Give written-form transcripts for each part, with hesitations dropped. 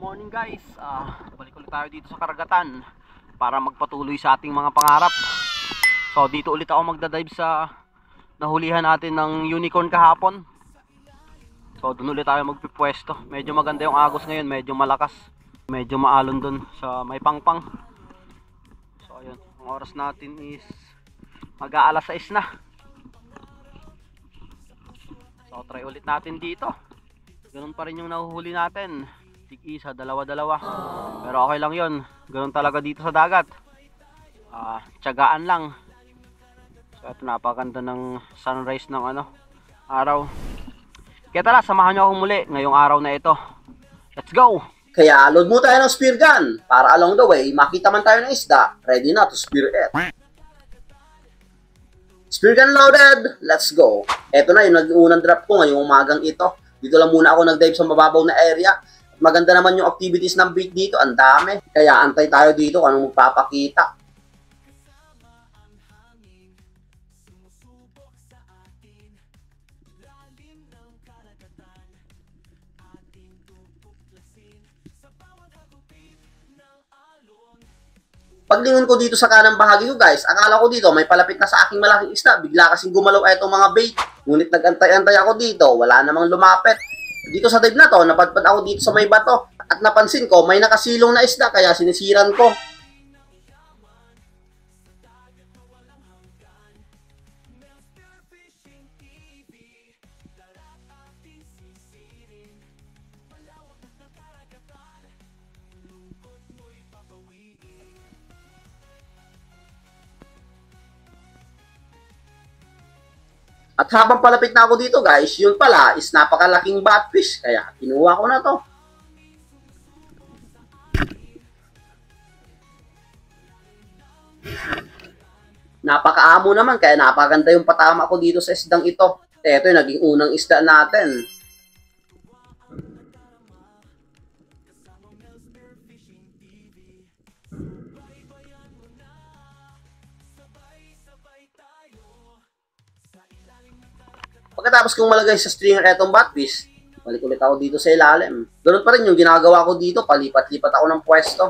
Morning guys, balik ulit tayo dito sa karagatan para magpatuloy sa ating mga pangarap. So dito ulit ako magdadive sa nahulihan natin ng unicorn kahapon. So doon ulit tayo magpipwesto. Medyo maganda yung agos ngayon, medyo malakas, medyo maalon dun sa may pangpang. So ayun, ang oras natin is mag-aalas 6 na. So try ulit natin dito. Ganun pa rin yung nahuhuli natin, tig-isa, dalawa-dalawa. Pero okay lang yun, ganun talaga dito sa dagat. Tiyagaan lang. So ito, napakaganda ng sunrise ng araw. Kaya tara, samahan nyo ako muli ngayong araw na ito. Let's go! Kaya load mo tayo ng spear gun para along the way makita man tayo ng isda, ready na to spear it. Spear gun loaded, let's go! Eto na yung nag-unang drop ko ngayong umagang ito. Dito lang muna ako nag-dive sa mababaw na area. Maganda naman yung activities ng bait dito, ang dami. Kaya antay tayo dito kung anong magpapakita. Paglingon ko dito sa kanang bahagi ko guys, akala ko dito may palapit na sa aking malaking isda. Bigla kasing gumalaw itong mga bait. Ngunit nag-antay-antay ako dito, wala namang lumapit. Dito sa dive na to, napadpad ako dito sa may bato. At napansin ko, may nakasilong na isda kaya sinisiran ko. At habang palapit na ako dito guys, yun pala is napakalaking batfish. Kaya kinuha ko na to. Napakaamo naman kaya napakaganda yung patama ko dito sa isdang ito. Ito yung naging unang isda natin. Pagkatapos kong malagay sa stringer etong batfish, balik ulit ako dito sa ilalim. Ganun pa rin yung ginagawa ko dito, palipat-lipat ako ng pwesto.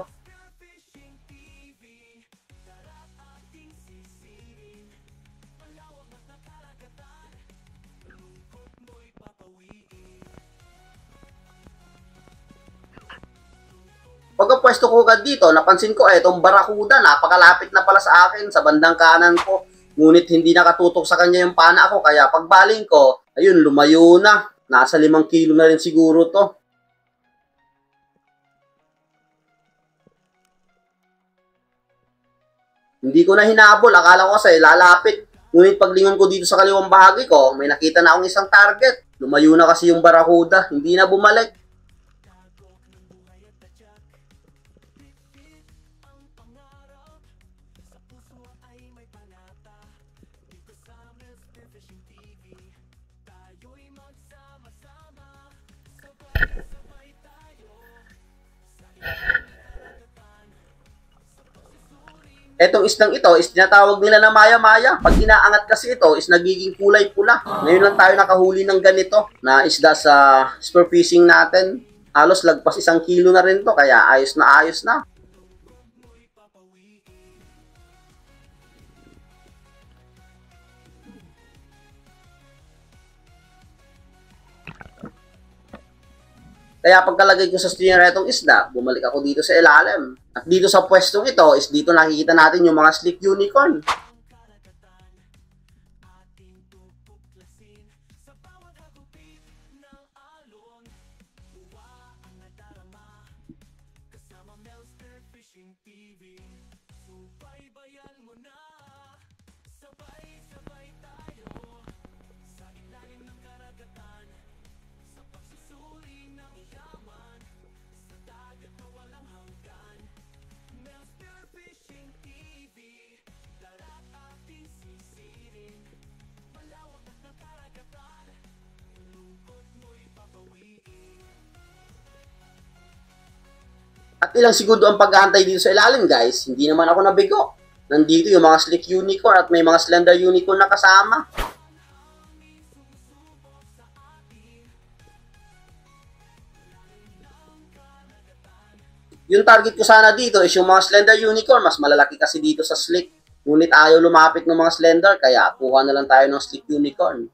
Pagka-pwesto ko agad dito, napansin ko etong barakuda, napakalapit na pala sa akin sa bandang kanan ko. Ngunit hindi nakatutok sa kanya yung pana ko, kaya pagbaling ko, ayun, lumayo na. Nasa 5 kilo na rin siguro to. Hindi ko na hinabol, akala ko kasi lalapit. Ngunit paglingon ko dito sa kaliwang bahagi ko, may nakita na akong isang target. Lumayo na kasi yung barakuda, hindi na bumalik. Etong isdang ito is tinatawag nila na maya-maya. Pag inaangat kasi ito is nagiging kulay pula. Ngayon lang tayo nakahuli ng ganito na isda sa spearfishing natin. Halos lagpas 1 kilo na rin to, kaya ayos na ayos na. Kaya pagkalagay ko sa stringer itong isda, bumalik ako dito sa ilalim. At dito sa pwestong ito, is dito nakikita natin yung mga slick unicorn. At ilang segundo ang pag-aantay dito sa ilalim, guys. Hindi naman ako nabigo. Nandito yung mga Slick Unicorn at may mga Slender Unicorn na kasama. Yung target ko sana dito is yung mga Slender Unicorn. Mas malalaki kasi dito sa Slick. Ngunit ayaw lumapit ng mga Slender, kaya kuha na lang tayo ng Slick Unicorn.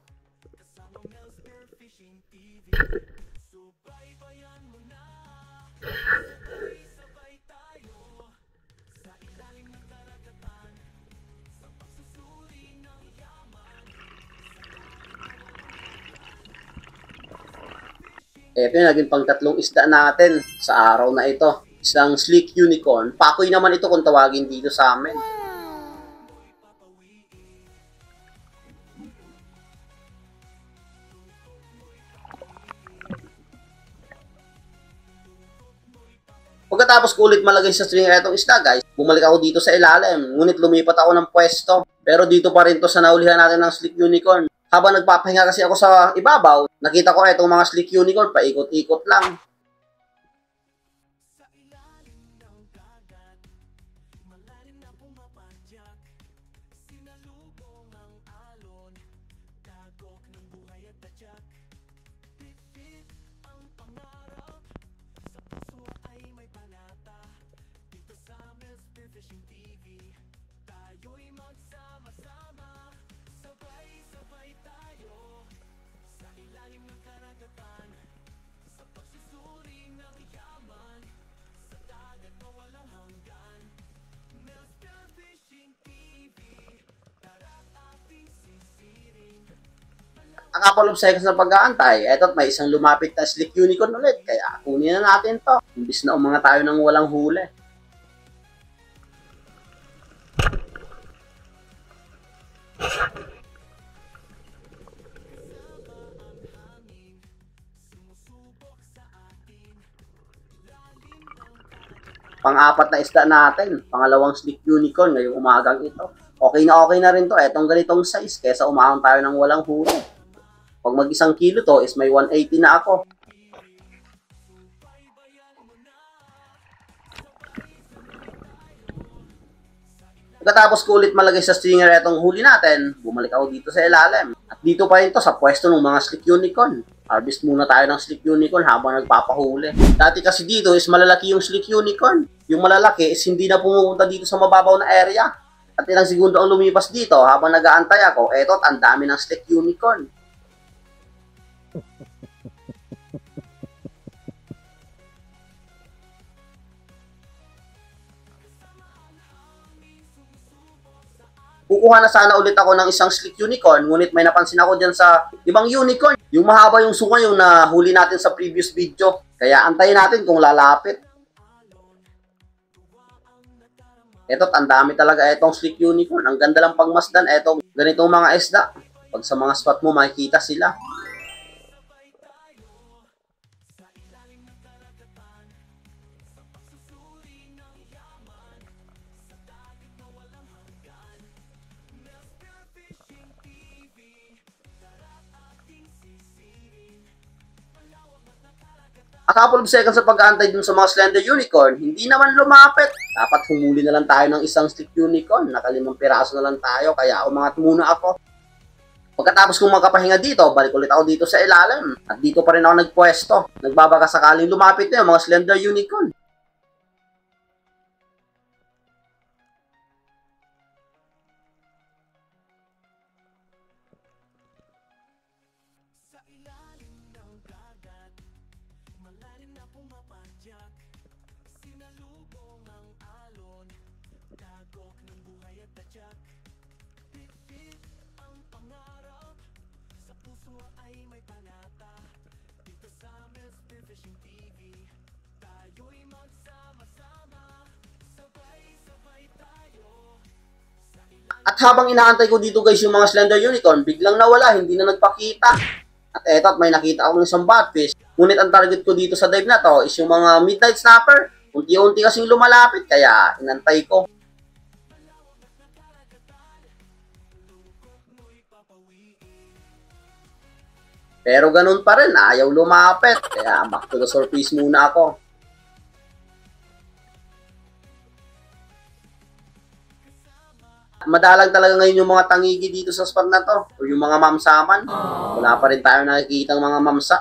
Ito yung naging pangtatlong isda natin sa araw na ito. Isang Slick Unicorn. Pakoy naman ito kung tawagin dito sa amin. Pagkatapos ko ulit malagay sa stringer itong isda, guys, bumalik ako dito sa ilalim. Ngunit lumipat ako ng pwesto. Pero dito pa rin to sa naulihan natin ng Slick Unicorn. Habang nagpapahinga kasi ako sa ibabaw, nakita ko itong mga Slick Unicorn, paikot-ikot lang. Ang couple of seconds na pag-aantay, eto't may isang lumapit na Slick Unicorn ulit. Kaya kunin na natin to. Imbis na umanga tayo ng walang huli. Pang-apat na isda natin. Pangalawang Slick Unicorn ngayong umagang ito. Okay na rin to. Etong ganitong size. Kesa umahon tayo ng walang huli. Pag mag-1 kilo to is may 180 na ako. Pagkatapos ko ulit malagay sa stringer itong huli natin, bumalik ako dito sa ilalim. At dito pa rin to sa pwesto ng mga Slick Unicorn. Harvest muna tayo ng Slick Unicorn habang nagpapahuli. Dati kasi dito is malalaki yung Slick Unicorn. Yung malalaki is hindi na pumupunta dito sa mababaw na area. At ilang segundo ang lumipas dito habang nag-aantay ako, eto at ang dami ng Slick Unicorn. Kukuha na sana ulit ako ng isang Slick Unicorn, ngunit may napansin ako dyan sa ibang unicorn. Yung mahaba yung sunga yung nahuli natin sa previous video. Kaya antayin natin kung lalapit. Eto't ang dami talaga etong Slick Unicorn. Ang ganda lang pagmasdan etong ganitong mga isda. Pag sa mga spot mo makikita sila. A couple of seconds sa pag-aantay dun sa mga Slender Unicorn, hindi naman lumapit. Dapat humuli na lang tayo ng isang Slick Unicorn. Naka-5 piraso na lang tayo, kaya umangat muna ako. Pagkatapos kong magkapahinga dito, balik ulit ako dito sa ilalim. At dito pa rin ako nagpwesto. Nagbabaka sakaling lumapit na yung mga Slender Unicorn. At habang inaantay ko dito guys yung mga Slender Unicorn, biglang nawala, hindi na nagpakita. At eto, at may nakita ako ng isang botfish. Ngunit ang target ko dito sa dive na to is yung mga midnight snapper. Unti-unti kasing lumalapit, kaya inantay ko. Pero ganun pa rin, ayaw lumapit. Kaya back to the surface muna ako. Madalang talaga ngayon yung mga tangigi dito sa spot na to. O yung mga mamsaman. Wala pa rin tayo nakikita ng mga mamsa.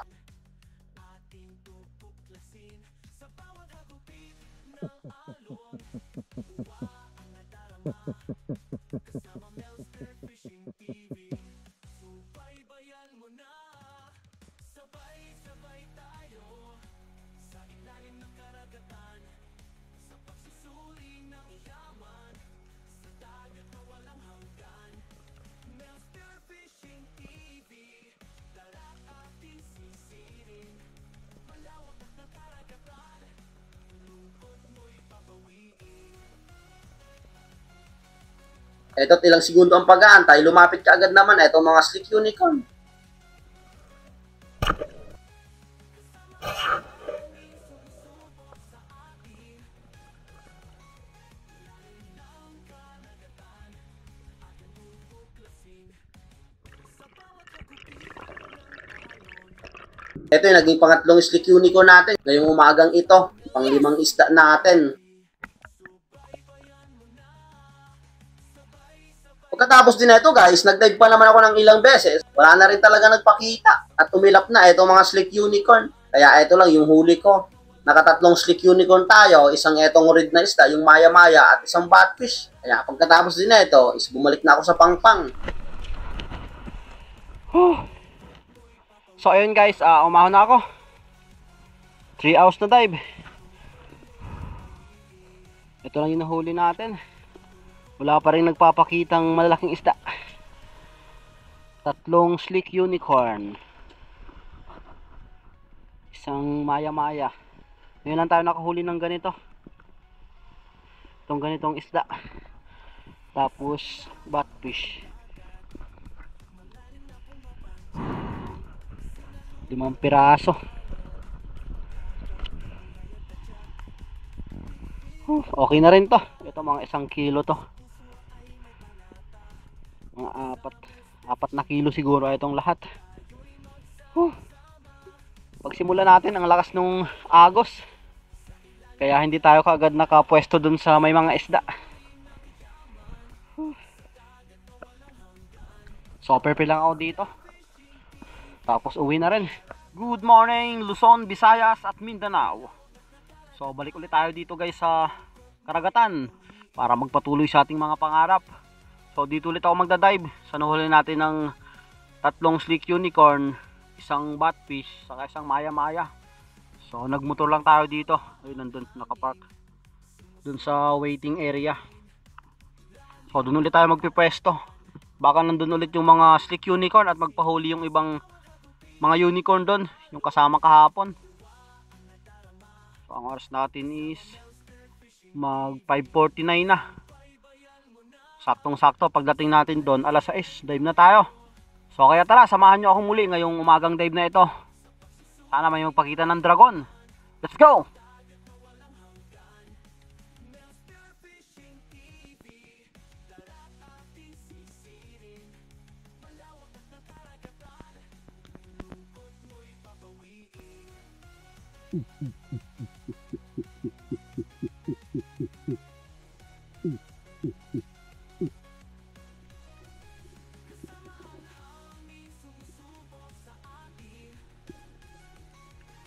Eto't ilang segundo ang pag-aantay, lumapit ka agad naman etong mga slick unicorn. Ito yung naging pangatlong slick unicorn natin. Ngayong umagang ito, pang-limang isda natin. Pagkatapos din na ito guys, nag-dive pa naman ako ng ilang beses. Wala na rin talaga nagpakita. At umilap na itong mga slick unicorn. Kaya ito lang yung huli ko. Nakatatlong slick unicorn tayo. Isang etong red na isda, yung maya-maya at isang batfish. Kaya pagkatapos din na ito, is bumalik na ako sa pangpang. So ayun guys, umahon na ako. 3 hours na dive. Ito lang yung nahuli natin. Wala pa rin nagpapakitang malalaking isda. Tatlong slick unicorn. Isang maya-maya. Ngayon lang tayo nakahuli ng ganito. Itong ganitong isda. Tapos batfish. 5 piraso. Okay na rin to. Ito mga 1 kilo to. Mga 4 na kilo siguro itong lahat. Pagsimula natin ang lakas nung agos. Kaya hindi tayo kaagad nakapwesto dun sa may mga isda. So prepare lang ako dito. Tapos uwi na rin. Good morning Luzon, Visayas at Mindanao. So balik ulit tayo dito guys sa karagatan para magpatuloy sa ating mga pangarap. So dito ulit ako magdadive. Sa nahuli natin ng 3 slick unicorn, isang batfish, saka isang maya-maya. So nagmotor lang tayo dito. Ayun, nandun nakapark dun sa waiting area. So dun ulit tayo magpipwesto. Baka nandun ulit yung mga slick unicorn at magpahuli yung ibang mga unicorn doon, yung kasama kahapon. So ang oras natin is mag 5:49 na. Saktong sakto pagdating natin doon alas 6, dive na tayo. So kaya tara, samahan nyo ako muli ngayong umagang dive na ito. Sana may magpakita ng dragon. Let's go!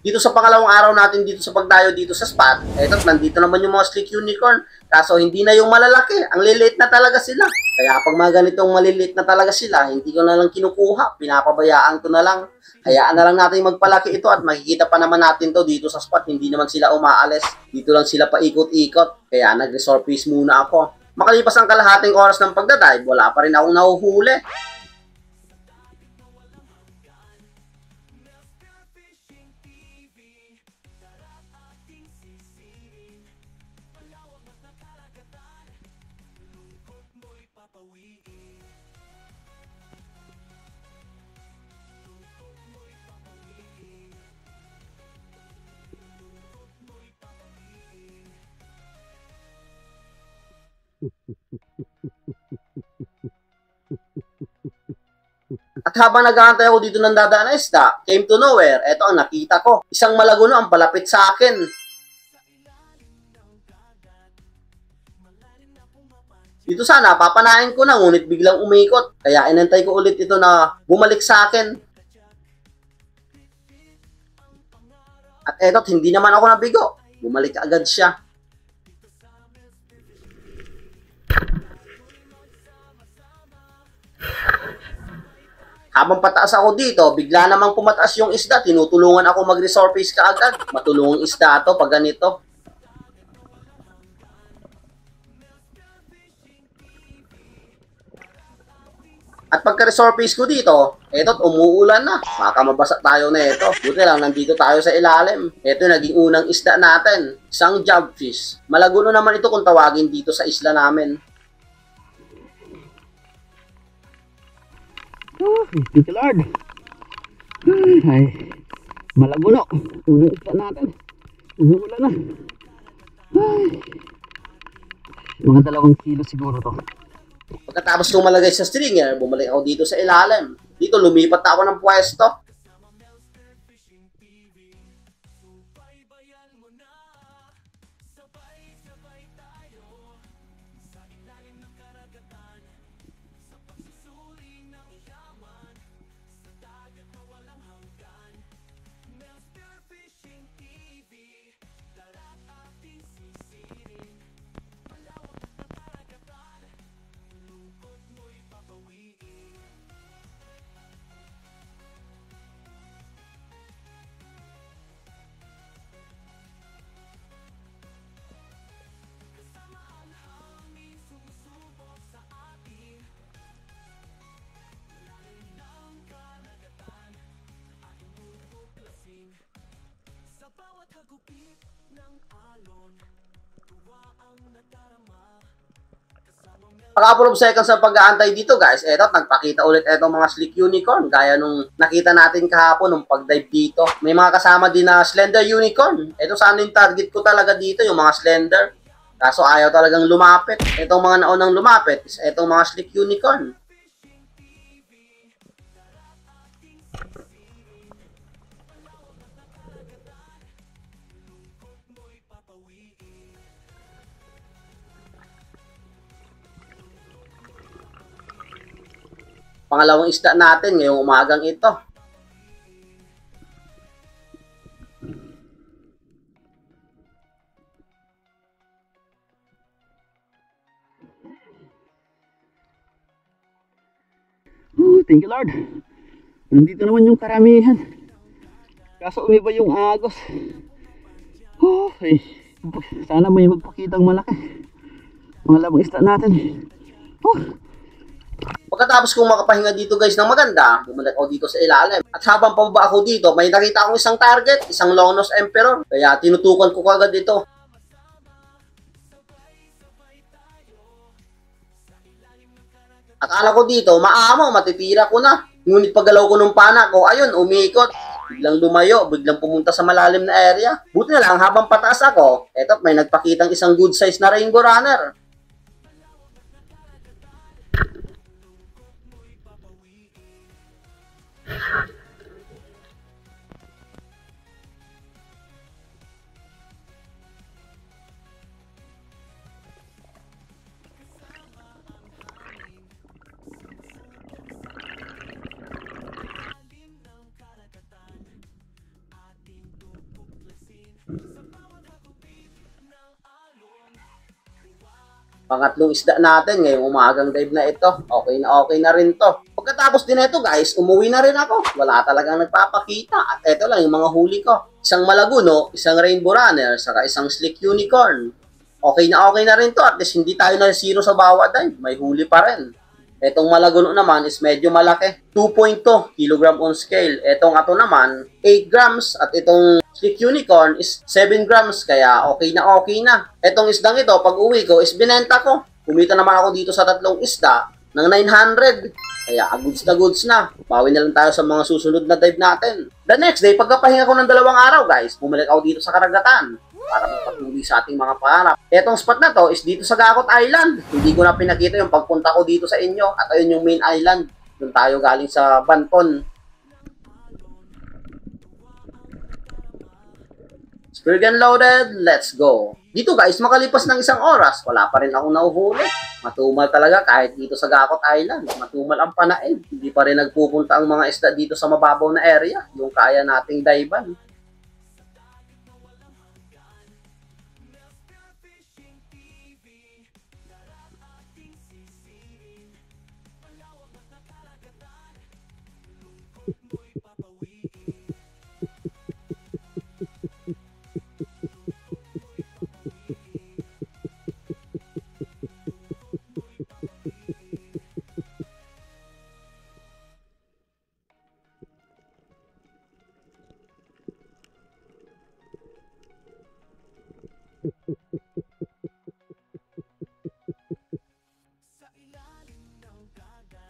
Dito sa pangalawang araw natin dito sa pagdayo dito sa spot, eto, nandito naman yung mga slick unicorn. Kaso hindi na yung malalaki, ang liliit na talaga sila. Kaya pag mga ganitong maliliit na talaga sila, hindi ko na lang kinukuha, pinapabayaan ko na lang. Hayaan na lang natin magpalaki ito at makikita pa naman natin to dito sa spot. Hindi naman sila umaalis, dito lang sila paikot-ikot. Kaya nag-resurface muna ako. Makalipas ang kalahating oras ng pagdadive, wala pa rin akong nahuhuli. At habang nag-aantay ako dito ng dadaan na isda, came to nowhere, eto ang nakita ko. Isang malaguno ang palapit sa akin. Dito sana, papanain ko na, ngunit biglang umikot. Kaya inantay ko ulit ito na bumalik sa akin. At eto't hindi naman ako nabigo. Bumalik agad siya. Habang pataas ako dito, bigla namang pumataas yung isda. Tinutulungan ako mag-resurface kaagad. Matulungong isda to pag ganito. At pagka-resurface ko dito, eto't umuulan na. Baka mabasa tayo na ito. Buti lang, nandito tayo sa ilalim. Ito naging unang isda natin. Isang jobfish. Malaguno naman ito kung tawagin dito sa isla namin. Oh, thank you Lord. Ay, malaguno. Unang isda natin. Umuulan na. Ay, mga 2 kilo siguro to. Pagkatapos kong malagay sa stringer, bumalik ako dito sa ilalim. Dito lumipat ako ng pwesto. Pag-couple of seconds sa pag-aantay dito guys, eto, nagpakita ulit etong mga slick unicorn. Gaya nung nakita natin kahapon nung pag-dive dito. May mga kasama din na slender unicorn. Ito sana yung target ko talaga dito, yung mga slender. Kaso ayaw talagang lumapit. Etong mga naunang lumapit is etong mga slick unicorn. Pangalawang isda natin ngayong umagang ito. Oh, thank you Lord. Nandito naman yung karamihan. Kaso umiba yung agos. Oh, ay. Sana may magpakitang malaki. Pangalawang isda natin. Oh. Pagkatapos kong makapahinga dito guys ng maganda, bumalik ako dito sa ilalim. At habang pababa ako dito, may nakita akong isang target, isang long-nose emperor. Kaya tinutukan ko kagad ito. Akala ko dito, maamo, matitira ko na. Ngunit paggalaw ko ng pana ko, ayun, umikot. Biglang lumayo, biglang pumunta sa malalim na area. Buti na lang, habang pataas ako, eto, may nagpakitang isang good size na rainbow runner. Pangatlong isda natin ngayong umagang dive na ito. Okay na rin to. Pagkatapos din ito guys, umuwi na rin ako. Wala talagang nagpapakita. At ito lang yung mga huli ko. Isang malaguno, isang rainbow runner, saka isang slick unicorn. Okay na rin to. At least hindi tayo na zero sa bawat dive. May huli pa rin. Etong malaguno naman is medyo malaki. 2.2 kg on scale. Etong ato naman, 8 grams. At itong slick unicorn is 7 grams. Kaya okay na. Etong isdang ito, pag uwi ko, is binenta ko. Kumita naman ako dito sa tatlong isda ng 900. Kaya goods na. Bawi na lang tayo sa mga susunod na dive natin. The next day, pagkapahinga ko ng 2 araw guys, bumalik ako dito sa karagatan para magpatuloy sa ating mga pangarap. Etong spot na to is dito sa Gakot Island. Hindi ko na pinakita yung pagpunta ko dito sa inyo at ayun yung main island. Doon tayo galing sa Banton. Spear gun loaded, let's go. Dito guys, makalipas ng isang oras, wala pa rin akong nahuhuli. Matumal talaga kahit dito sa Gakot Island. Matumal ang panain. Hindi pa rin nagpupunta ang mga isda dito sa mababaw na area, yung kaya nating divean.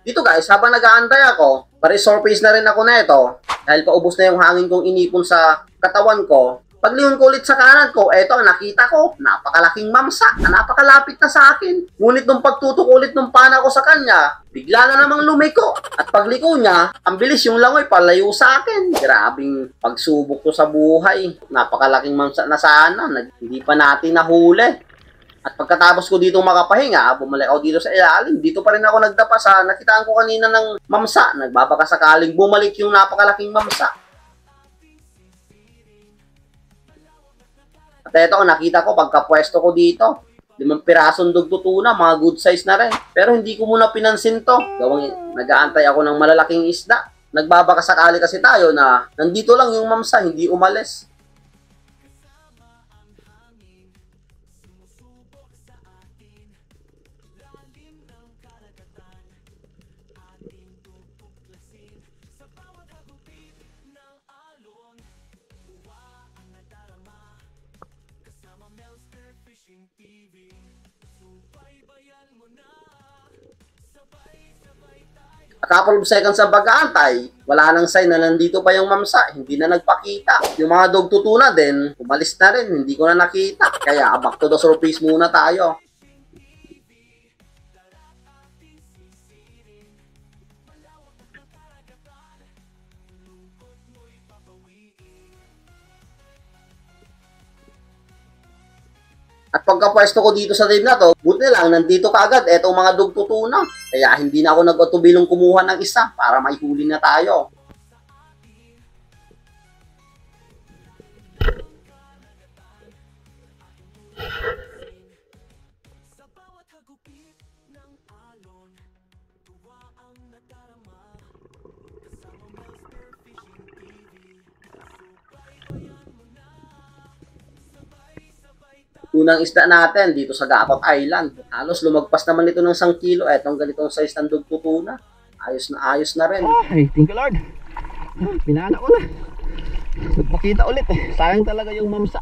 Dito guys, habang nag-aantay ako, pare-surface na rin ako na ito dahil paubos na yung hangin kong inipon sa katawan ko. Paglingon ko ulit sa kanan ko, eto ang nakita ko, napakalaking mamsa, napakalapit na sa akin. Ngunit nung pagtutok ulit ng pana ko sa kanya, bigla na namang lumiko. At pagliko niya, ang bilis yung langoy palayo sa akin. Grabing pagsubok ko sa buhay. Napakalaking mamsa na sana, hindi pa natin nahuli. At pagkatapos ko dito makapahinga, bumalik ako dito sa ilalim. Dito pa rin ako nagdapa sa nakitaan ko kanina ng mamsa. Nagbabaka sakaling bumalik yung napakalaking mamsa. At ito, nakita ko pagkapwesto ko dito. 5 pirasong dugto tuna, mga good size na rin. Pero hindi ko muna pinansin to. Gawang nag-aantay ako ng malalaking isda. Nagbabaka sakali kasi tayo na nandito lang yung mamsa, hindi umalis. A couple of seconds sa pag-aantay, wala nang sign na nandito pa yung mamsa, hindi na nagpakita. Yung mga dog tutuna din, umalis na rin, hindi ko na nakita. Kaya back to the surface muna tayo. At pagkapwesto ko dito sa dive na to, buti lang, nandito kaagad etong mga dugtutuna. Kaya hindi na ako nag-atubilong kumuha ng isa para maihuli na tayo. Unang isda natin dito sa Gakot Island. Halos lumagpas naman ito ng 1 kilo. Etong ganitong size ng dugtutuna. Ayos na rin. Ay, thank you Lord. Pinana ko na. Nagpakita ulit eh. Sayang talaga yung mamsa.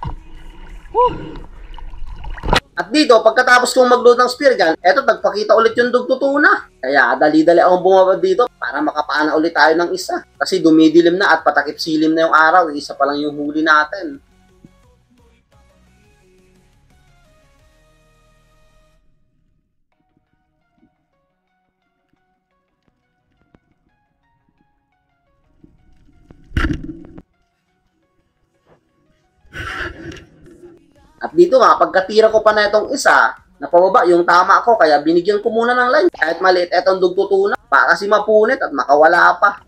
At dito, pagkatapos kong mag-load ng spear gun, eto nagpakita ulit yung dugtutuna. Kaya dali-dali akong bumaba dito para makapana ulit tayo ng isa. Kasi dumidilim na at patakip silim na yung araw. Isa pa lang yung huli natin. At dito nga, pagkatira ko pa na itong isa, napababa yung tama ko, kaya binigyan ko muna ng line. Kahit maliit etong dugtutuna, baka kasi mapunit at makawala pa.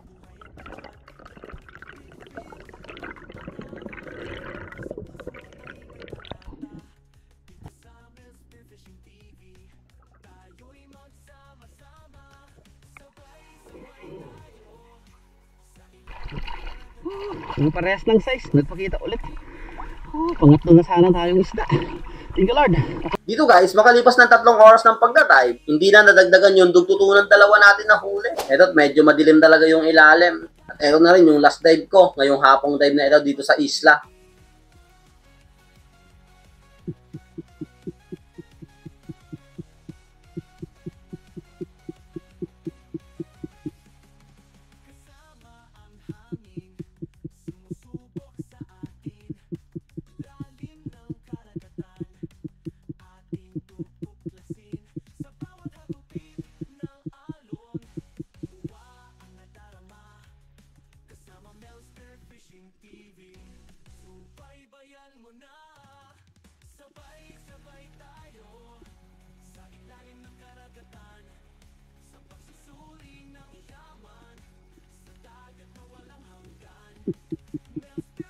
Yung parehas ng size, nagpakita ulit. Pangatlo na sana tayong isda. Thank you Lord. Dito guys, makalipas ng 3 oras ng pagdadive, hindi na nadagdagan yung dugtutunan dalawa natin na huli. Eto, medyo madilim talaga yung ilalim. At eto na rin yung last dive ko, ngayong hapong dive na ito dito sa isla.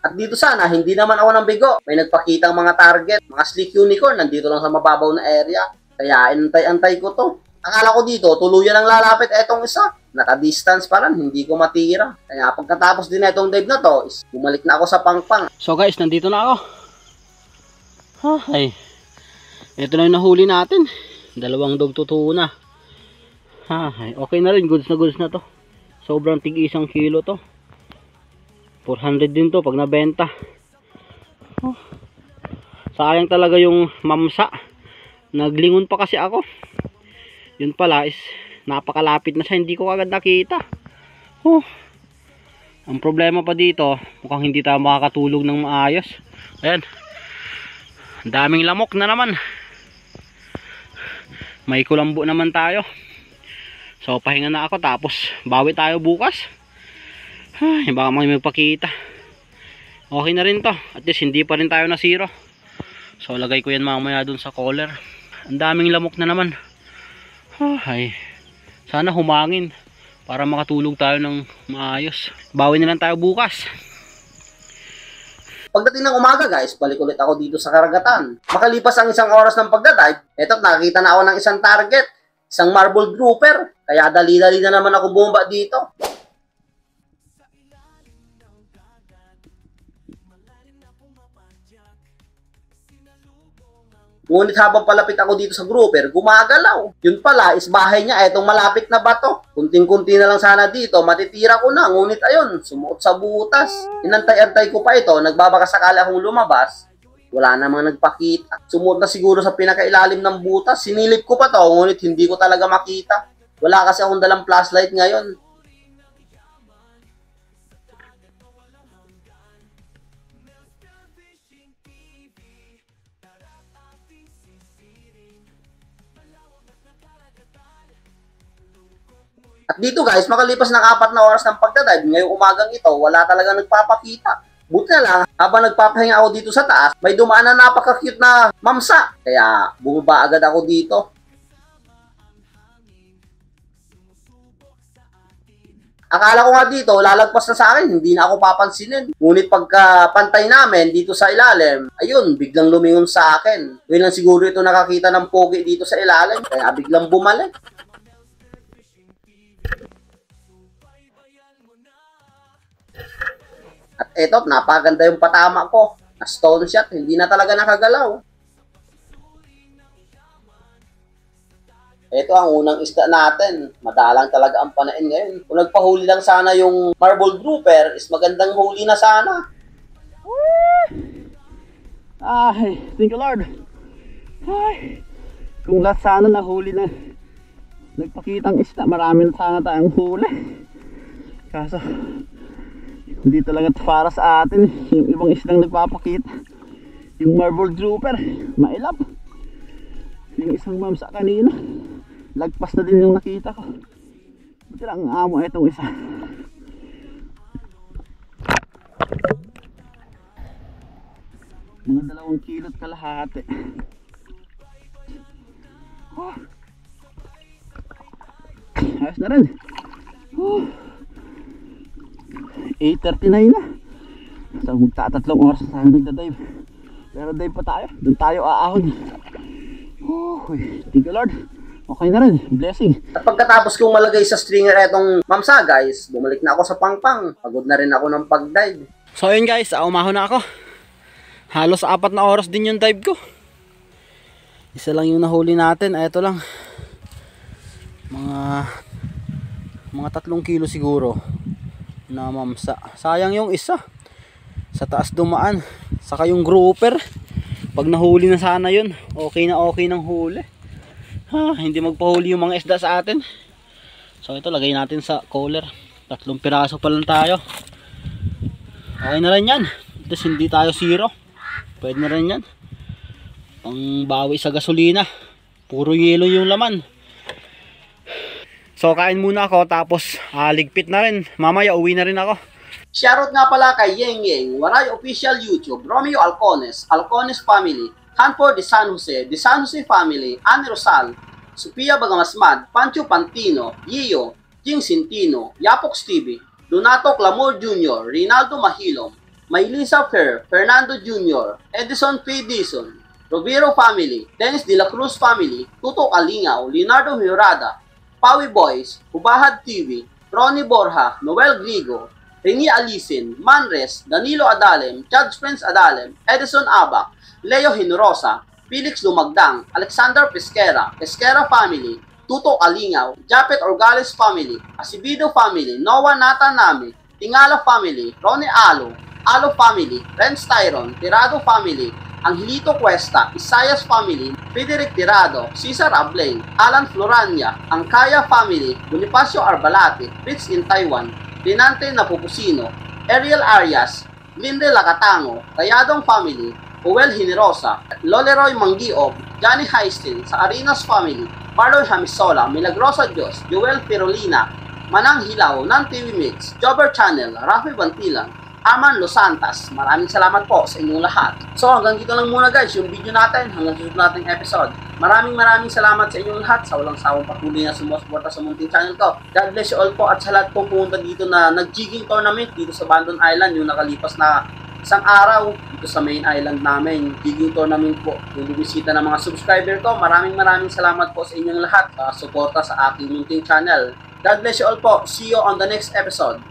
At dito sana, hindi naman ako ng bigo. May nagpakitang mga target, mga sleek unicorn, nandito lang sa mababaw na area. Kaya antay-antay ko to. Akala ko dito, tuluyan ang lalapit etong isa. Naka-distance pa lang, hindi ko matira. Kaya pagkatapos din itong dive na to, bumalik na ako sa pangpang. So guys, nandito na ako. Ay, ito na yung nahuli natin. 2 dog tutuo na. Ay, okay na rin, goods na to. Sobrang tig 1 kilo to. 400 din to pag nabenta. Sayang talaga yung mamsa. Naglingon pa kasi ako. Yun pala is napakalapit na siya, hindi ko agad nakita. Ang problema pa dito, mukhang hindi tayo makakatulog ng maayos. Ayan, ang daming lamok na naman. May kulambo naman tayo. So pahinga na ako, tapos bawi tayo bukas. Ay, baka may magpakita. Okay na rin to, at least hindi pa rin tayo na zero. So lagay ko yan mamaya dun sa collar. Ang daming lamok na naman. Ay, sana humangin para makatulog tayo ng maayos. Bawi na lang tayo bukas. Pagdating ng umaga guys, balik ulit ako dito sa karagatan. Makalipas ang 1 oras ng pagdadive, eto nakakita na ako ng isang target, isang marble grouper. Kaya dali-dali na naman ako bumaba dito. Ngunit habang palapit ako dito sa grouper, gumagalaw. Yun pala, is bahay niya, etong malapit na bato. Kunting-kunti na lang sana dito, matitira ko na. Ngunit ayun, sumuot sa butas. Inantay-antay ko pa ito, nagbabaka sakali akong lumabas. Wala namang nagpakita. Sumuot na siguro sa pinakailalim ng butas. Sinilip ko pa to, ngunit hindi ko talaga makita. Wala kasi akong dalang flashlight ngayon. At dito guys, makalipas ng 4 na oras ng pagdadive, ngayong umagang ito, wala talaga nagpapakita. Buti na lang, habang nagpapahinga ako dito sa taas, may dumaan na napaka-cute na mamsa. Kaya bumaba agad ako dito. Akala ko nga dito, lalagpas na sa akin, hindi na ako papansinin. Ngunit pagka pantay namin dito sa ilalim, ayun, biglang lumingon sa akin. Ngayon lang siguro ito nakakita ng pogi dito sa ilalim, kaya biglang bumalik. At eto, napaganda yung patama ko. Na stone shot, hindi na talaga nakagalaw. Ito ang unang isda natin. Madalang talaga ang panain ngayon. Kung nagpahuli lang sana yung marble grouper, is magandang huli na sana. Ay, thank you Lord. Ay, kung lahat sana nahuli na, nagpakitang isda, marami na sana tayong huli. Kaso hindi talaga para sa atin. Yung ibang isdang nagpapakita, yung marble grouper, mailap. Yung isang mamsa kanina, lagpas na din yung nakita ko. Buti lang ang amo itong isa. Mga 2 kilo't kalahati. Ayos na rin. 8:39 na. So magtatatlong oras na tayo nagda-dive. Pero dive pa tayo. Doon tayo aahon. Thank you Lord. Okay na rin. Blessing. At pagkatapos kong malagay sa stringer etong mamsa guys, bumalik na ako sa pangpang. Pagod na rin ako ng pag-dive. So yun guys, umahon na ako. Halos 4 na oras din yung dive ko. Isa lang yung nahuli natin. Ito lang. Mga 3 kilo siguro na mamsa. Sayang yung isa. Sa taas dumaan. Saka yung grouper. Pag nahuli na sana yun, okay na okay ng huli. Hindi magpahuli yung mga isda sa atin. So ito, lagay natin sa collar. 3 piraso pa lang tayo. Okay na rin yan. Tapos hindi tayo zero. Pwede na rin yan. Pang bawi sa gasolina. Puro yelo yung laman. So kain muna ako, tapos ligpit na rin. Mamaya uwi na rin ako. Shoutout nga pala kay Yeng Yeng, Waray Official YouTube, Romeo Alcones, Alcones Family, Hanford de San Jose Family, Annie Rosal, Sophia Bagamasmad, Pancho Pantino, Yio, Jing Sintino, Yapox TV, Donato Clamor Jr., Rinaldo Mahilom, Maylisa Fer, Fernando Jr., Edison P. Dizon, Rovero family, Dennis De La Cruz family, Tuto Kalingaw, Leonardo Mirada, Pawi Boys, Hubahad TV, Ronnie Borja, Noel Grigo, Reni Alisin, Manres, Danilo Adalem, Judge Prince Adalem, Edison Abac, Leo Hinrosa, Felix Lumagdang, Alexander Pesquera, Pesquera family, Tuto Kalingaw, Japet Orgales family, Asibido family, Noah Natanami, Tingala family, Ronnie Alo, Alo family, Renz Tyron, Tirado family, Angelito Cuesta, Isayas family, Frederick Tirado, Cesar Ablay, Alan Florania, Angkaya family, Bonifacio Arbalate, Fritz in Taiwan, Linante Napupusino, Ariel Arias, Linde Lacatango, Rayadong family, Joel Generosa, Loleroy Manggiob, Johnny Heistin, sa Arenas family, Marloy Hamisola, Milagrosa Dios, Joel Pirolina, Manang Hilaw, Nan TV Mix, Jobber Channel, Rafi Bantilan, Aman Los Santas. Maraming salamat po sa inyong lahat. So hanggang dito lang muna guys yung video natin, hanggang susunod nating episode. Maraming salamat sa inyong lahat sa walang sawang patuloy na sumusuporta sa munting channel ko. God bless you all po at sa lahat po pumunta dito na nag-jigging tournament dito sa Bandon Island yung nakalipas na isang araw dito sa main island namin. Jigging tournament po. Yung bumisita ng mga subscriber ko, maraming salamat po sa inyong lahat sa suporta sa aking munting channel. God bless you all po. See you on the next episode.